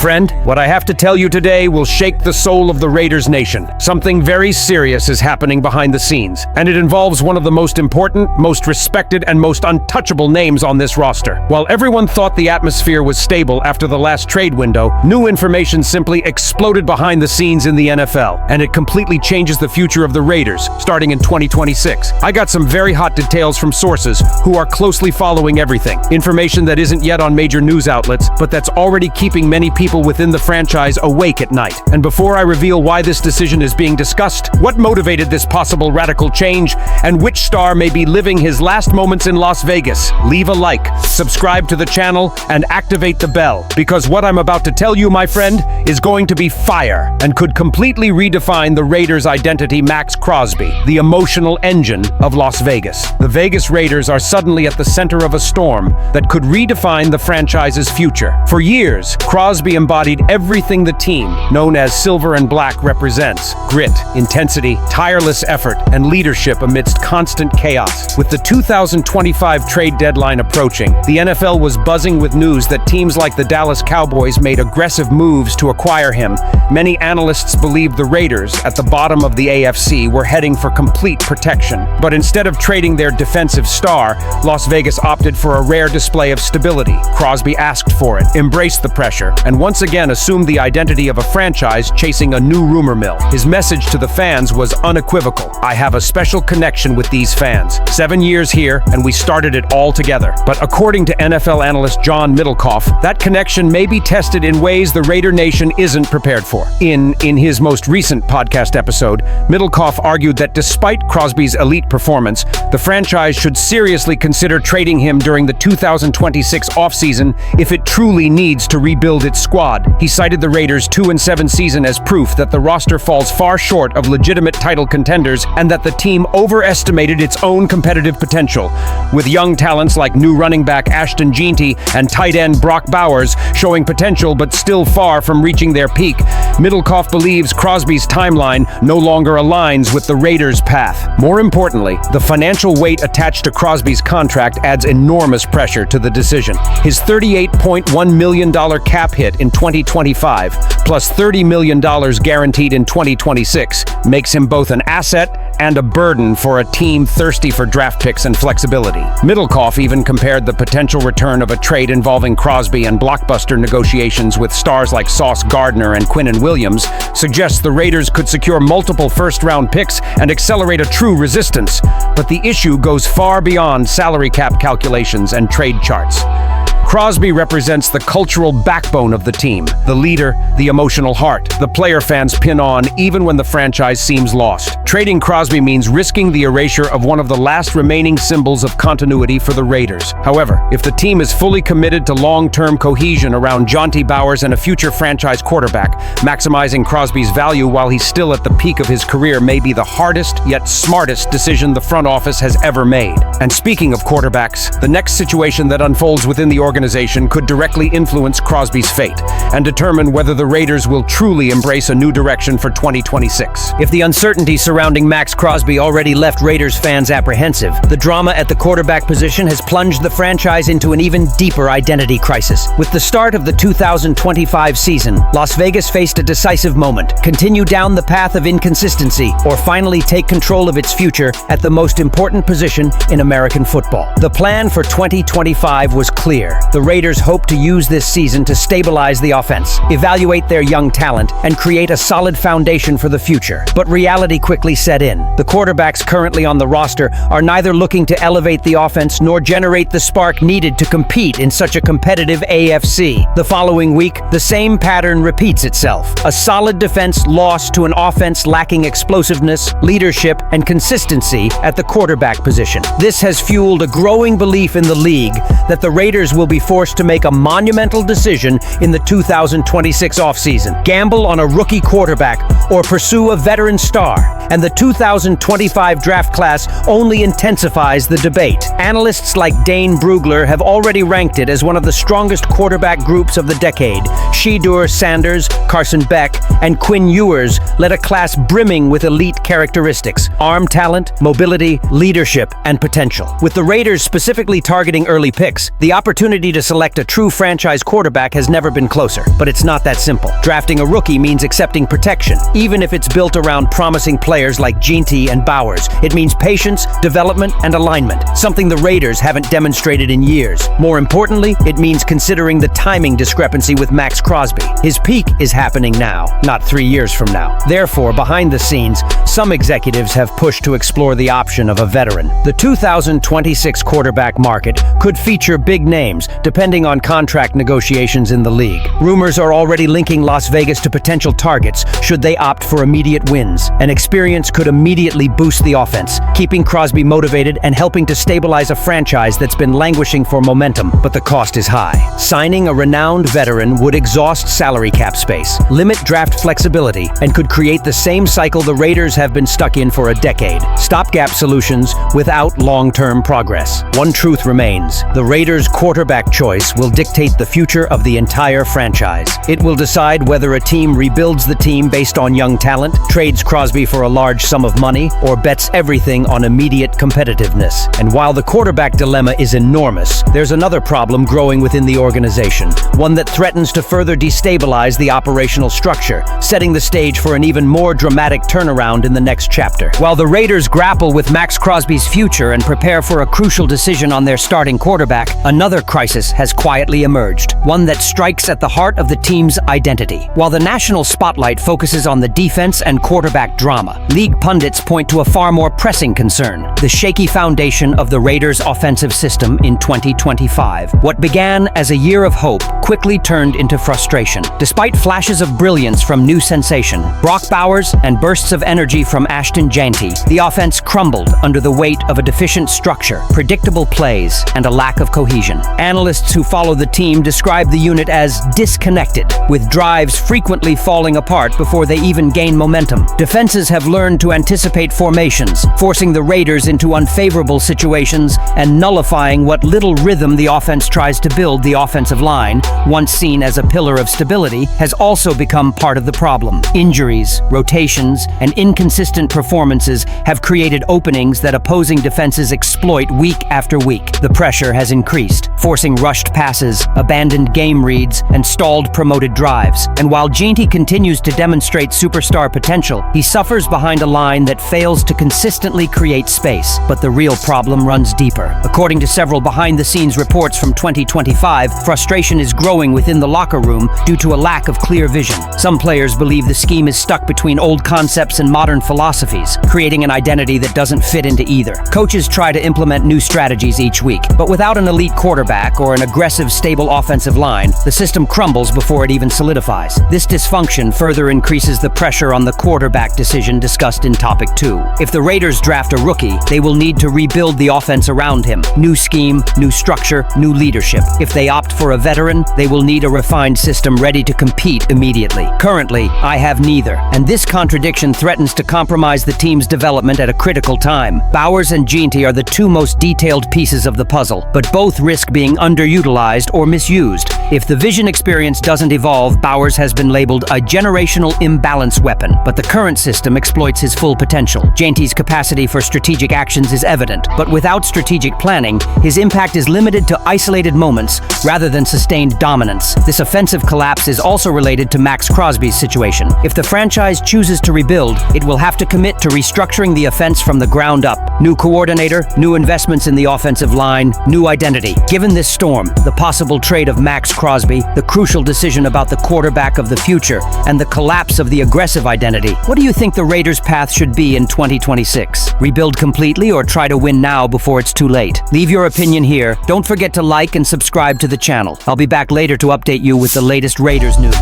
friend, what I have to tell you today will shake the soul of the Raiders nation. Something very serious is happening behind the scenes, and it involves one of the most important, most respected, and most untouchable names on this roster. While everyone thought the atmosphere was stable after the last trade window, new information simply exploded behind the scenes in the NFL, and it completely changes the future of the Raiders, starting in 2026. I got some very hot details from sources who are closely following everything. Information that isn't yet on major news outlets, but that's already keeping many people within the franchise awake at night. And before I reveal why this decision is being discussed, what motivated this possible radical change, and which star may be living his last moments in Las Vegas, leave a like, subscribe to the channel, and activate the bell, because what I'm about to tell you, my friend, is going to be fire, and could completely redefine the Raiders' identity. Max Crosby, the emotional engine of Las Vegas. The Vegas Raiders are suddenly at the center of a storm that could redefine the franchise's future. For years, Crosby embodied everything the team, known as Silver and Black, represents: grit, intensity, tireless effort, and leadership amidst constant chaos. With the 2025 trade deadline approaching, the NFL was buzzing with news that teams like the Dallas Cowboys made aggressive moves to acquire him. Many analysts believed the Raiders, at the bottom of the AFC, were heading for complete protection. But instead of trading their defensive star, Las Vegas opted for a rare display of stability. Crosby asked for it, embraced the pressure, and once again assumed the identity of a franchise chasing a new rumor mill. His message to the fans was unequivocal: I have a special connection with these fans. 7 years here, and we started it all together. But according to NFL analyst John Middlecoff, that connection may be tested in ways the Raider Nation isn't prepared for. In his most recent podcast episode, Middlecoff argued that despite Crosby's elite performance, the franchise should seriously consider trading him during the 2026 offseason if it truly needs to rebuild its squad. He cited the Raiders' 2-7 season as proof that the roster falls far short of legitimate title contenders and that the team overestimated its own competitive potential. With young talents like new running back Ashton Jeanty and tight end Brock Bowers showing potential but still far from reaching their peak, Middlecoff believes Crosby's timeline no longer aligns with the Raiders' path. More importantly, the financial weight attached to Crosby's contract adds enormous pressure to the decision. His $38.1 million cap hit in 2025, plus $30 million guaranteed in 2026, makes him both an asset and a burden for a team thirsty for draft picks and flexibility. Middlecoff even compared the potential return of a trade involving Crosby and blockbuster negotiations with stars like Sauce Gardner and Quinnen Williams suggests the Raiders could secure multiple first-round picks and accelerate a true resistance. But the issue goes far beyond salary cap calculations and trade charts. Crosby represents the cultural backbone of the team, the leader, the emotional heart, the player fans pin on even when the franchise seems lost. Trading Crosby means risking the erasure of one of the last remaining symbols of continuity for the Raiders. However, if the team is fully committed to long-term cohesion around Jonty Bowers and a future franchise quarterback, maximizing Crosby's value while he's still at the peak of his career may be the hardest yet smartest decision the front office has ever made. And speaking of quarterbacks, the next situation that unfolds within the organization could directly influence Crosby's fate and determine whether the Raiders will truly embrace a new direction for 2026. If the uncertainty surrounding Max Crosby already left Raiders fans apprehensive, the drama at the quarterback position has plunged the franchise into an even deeper identity crisis. With the start of the 2025 season, Las Vegas faced a decisive moment: continue down the path of inconsistency, or finally take control of its future at the most important position in American football. The plan for 2025 was clear. The Raiders hope to use this season to stabilize the offense, evaluate their young talent, and create a solid foundation for the future. But reality quickly set in. The quarterbacks currently on the roster are neither looking to elevate the offense nor generate the spark needed to compete in such a competitive AFC. The following week, the same pattern repeats itself. A solid defense lost to an offense lacking explosiveness, leadership, and consistency at the quarterback position. This has fueled a growing belief in the league that the Raiders will be forced to make a monumental decision in the 2026 offseason: gamble on a rookie quarterback or pursue a veteran star. and the 2025 draft class only intensifies the debate. Analysts like Dane Brugler have already ranked it as one of the strongest quarterback groups of the decade. Shedeur Sanders, Carson Beck, and Quinn Ewers led a class brimming with elite characteristics: arm talent, mobility, leadership, and potential. With the Raiders specifically targeting early picks, the opportunity to select a true franchise quarterback has never been closer. But it's not that simple. Drafting a rookie means accepting protection, even if it's built around promising players like Jeanty and Bowers. It means patience, development, and alignment, something the Raiders haven't demonstrated in years. More importantly, it means considering the timing discrepancy with Max Crosby. His peak is happening now, not 3 years from now. Therefore, behind the scenes, some executives have pushed to explore the option of a veteran. The 2026 quarterback market could feature big names, depending on contract negotiations in the league. Rumors are already linking Las Vegas to potential targets should they opt for immediate wins. An experience could immediately boost the offense, keeping Crosby motivated and helping to stabilize a franchise that's been languishing for momentum, but the cost is high. Signing a renowned veteran would exhaust salary cap space, limit draft flexibility, and could create the same cycle the Raiders have been stuck in for a decade: stopgap solutions without long-term progress. One truth remains: the Raiders' quarterback choice will dictate the future of the entire franchise. It will decide whether a team rebuilds the team based on young talent, trades Crosby for a large sum of money, or bets everything on immediate competitiveness. And while the quarterback dilemma is enormous, there's another problem growing within the organization, one that threatens to further destabilize the operational structure, setting the stage for an even more dramatic turnaround in the next chapter. While the Raiders grapple with Max Crosby's future and prepare for a crucial decision on their starting quarterback, another crisis has quietly emerged, one that strikes at the heart of the team's identity. While the national spotlight focuses on the defense and quarterback drama, league pundits point to a far more pressing concern: the shaky foundation of the Raiders' offensive system in 2025. What began as a year of hope quickly turned into frustration. Despite flashes of brilliance from new sensation, Brock Bowers, and bursts of energy from Ashton Jeanty, the offense crumbled under the weight of a deficient structure, predictable plays, and a lack of cohesion. Analysts who follow the team describe the unit as disconnected, with drives frequently falling apart before they even gain momentum. Defenses have learned to anticipate formations, forcing the Raiders into unfavorable situations and nullifying what little rhythm the offense tries to build. The offensive line, once seen as a pillar of stability, has also become part of the problem. Injuries, rotations, and inconsistent performances have created openings that opposing defenses exploit week after week. The pressure has increased, forcing rushed passes, abandoned game reads, and stalled promoted drives. And while Jeanty continues to demonstrate superstar potential, he suffers behind a line that fails to consistently create space. But the real problem runs deeper. According to several behind-the-scenes reports from 2025, frustration is growing within the locker room due to a lack of clear vision. Some players believe the scheme is stuck between old concepts and modern philosophies, creating an identity that doesn't fit into either. Coaches try to implement new strategies each week, but without an elite quarterback or an aggressive, stable offensive line, the system crumbles before it even solidifies. This dysfunction further increases the pressure on the quarterback decision discussed in Topic 2. If the Raiders draft a rookie, they will need to rebuild the offense around him. New scheme, new structure, new leadership. If they opt for a veteran, they will need a refined system ready to compete immediately. Currently, I have neither, and this contradiction threatens to compromise the team's development at a critical time. Bowers and Jeanty are the two most detailed pieces of the puzzle, but both risk being underutilized or misused. If the vision experience doesn't evolve, Bowers has been labeled a generational imbalance weapon, but the current system exploits his full potential. Jeanty's capacity for strategic actions is evident, but without strategic planning, his impact is limited to isolated moments rather than sustained dominance. This offensive collapse is also related to Max Crosby's situation. If the franchise chooses to rebuild, it will have to commit to restructuring the offense from the ground up. New coordinator, new investments in the offensive line, new identity. Given this storm, the possible trade of Max Crosby, the crucial decision about the quarterback of the future, and the collapse of the aggressive identity, what do you think the Raiders' path should be in 2026? Rebuild completely or try to win now before it's too late? Leave your opinion here. Don't forget to like and subscribe to the channel. I'll be back later to update you with the latest Raiders news.